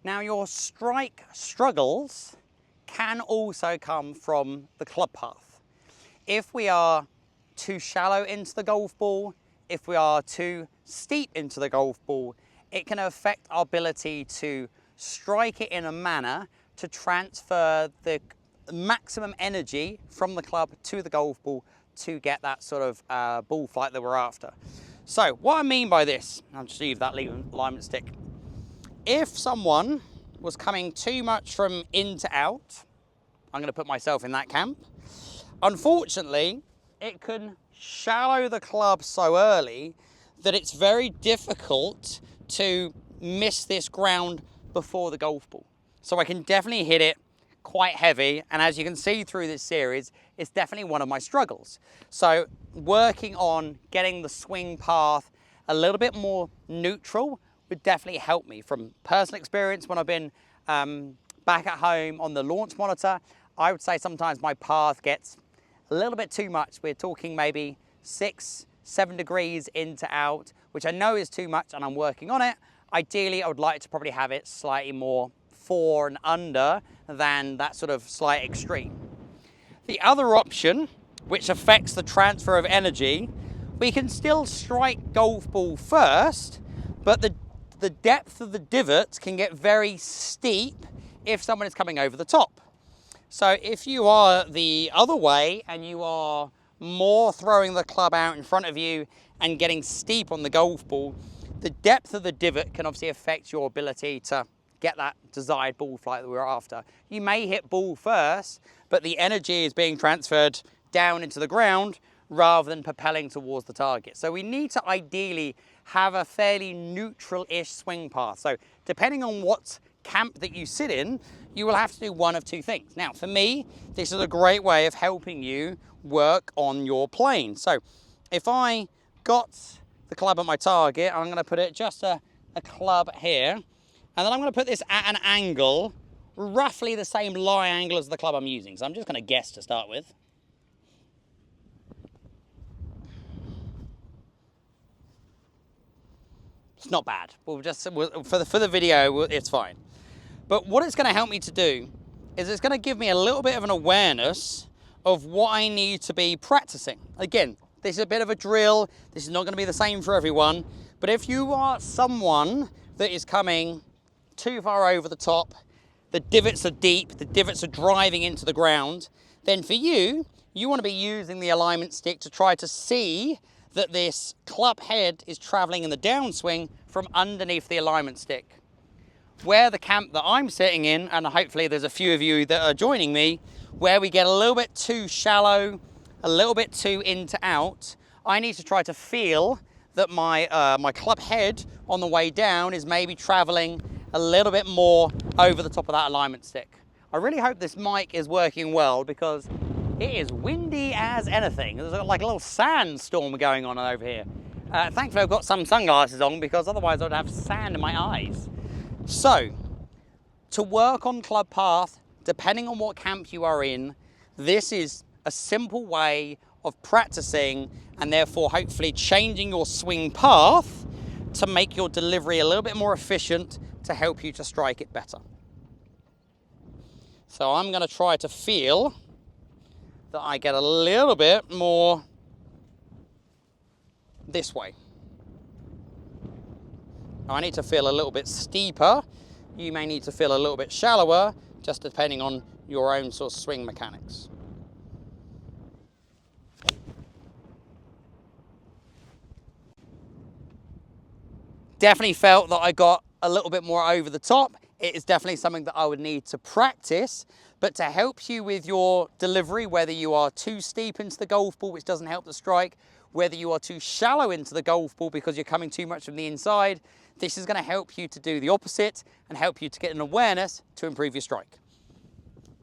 Now your strike struggles can also come from the club path. If we are too shallow into the golf ball, if we are too steep into the golf ball, it can affect our ability to strike it in a manner to transfer the maximum energy from the club to the golf ball to get that sort of ball flight that we're after. So what I mean by this, I'll just leave that alignment stick. If someone was coming too much from in to out, I'm going to put myself in that camp. Unfortunately, it can shallow the club so early that it's very difficult to miss this ground before the golf ball. So I can definitely hit it quite heavy, and as you can see through this series, it's definitely one of my struggles. So working on getting the swing path a little bit more neutral would definitely help me. From personal experience, when I've been back at home on the launch monitor, I would say sometimes my path gets a little bit too much. We're talking maybe 6-7 degrees in to out, which I know is too much and I'm working on it. Ideally, I would like to probably have it slightly more 4 and under than that sort of slight extreme. The other option, which affects the transfer of energy, we can still strike golf ball first, but the depth of the divots can get very steep if someone is coming over the top. So if you are the other way and you are more throwing the club out in front of you and getting steep on the golf ball, the depth of the divot can obviously affect your ability to get that desired ball flight that we're after. You may hit ball first, but the energy is being transferred down into the ground rather than propelling towards the target. So we need to ideally have a fairly neutral-ish swing path. So depending on what camp that you sit in, you will have to do one of two things. Now, for me, this is a great way of helping you work on your plane. So if I got the club at my target, I'm going to put it just a club here, and then I'm going to put this at an angle, roughly the same lie angle as the club I'm using. So I'm just going to guess to start with. It's not bad. For the video, it's fine. But what it's going to help me to do is it's going to give me a little bit of an awareness of what I need to be practicing. Again, this is a bit of a drill. This is not going to be the same for everyone. But if you are someone that is coming too far over the top, the divots are deep, the divots are driving into the ground, then for you, you want to be using the alignment stick to try to see that this club head is traveling in the downswing from underneath the alignment stick. Where the camp that I'm sitting in, and hopefully there's a few of you that are joining me, where we get a little bit too shallow, a little bit too in to out, I need to try to feel that my club head on the way down is maybe traveling a little bit more over the top of that alignment stick. I really hope this mic is working well because it is windy as anything. There's like a little sandstorm going on over here. Thankfully I've got some sunglasses on because otherwise I'd have sand in my eyes. So, to work on club path, depending on what camp you are in, this is a simple way of practicing and therefore hopefully changing your swing path to make your delivery a little bit more efficient to help you to strike it better. So I'm going to try to feel that I get a little bit more this way. I need to feel a little bit steeper. You may need to feel a little bit shallower, just depending on your own sort of swing mechanics. Definitely felt that I got a little bit more over the top. It is definitely something that I would need to practice, but to help you with your delivery, whether you are too steep into the golf ball, which doesn't help the strike, whether you are too shallow into the golf ball because you're coming too much from the inside, this is going to help you to do the opposite and help you to get an awareness to improve your strike.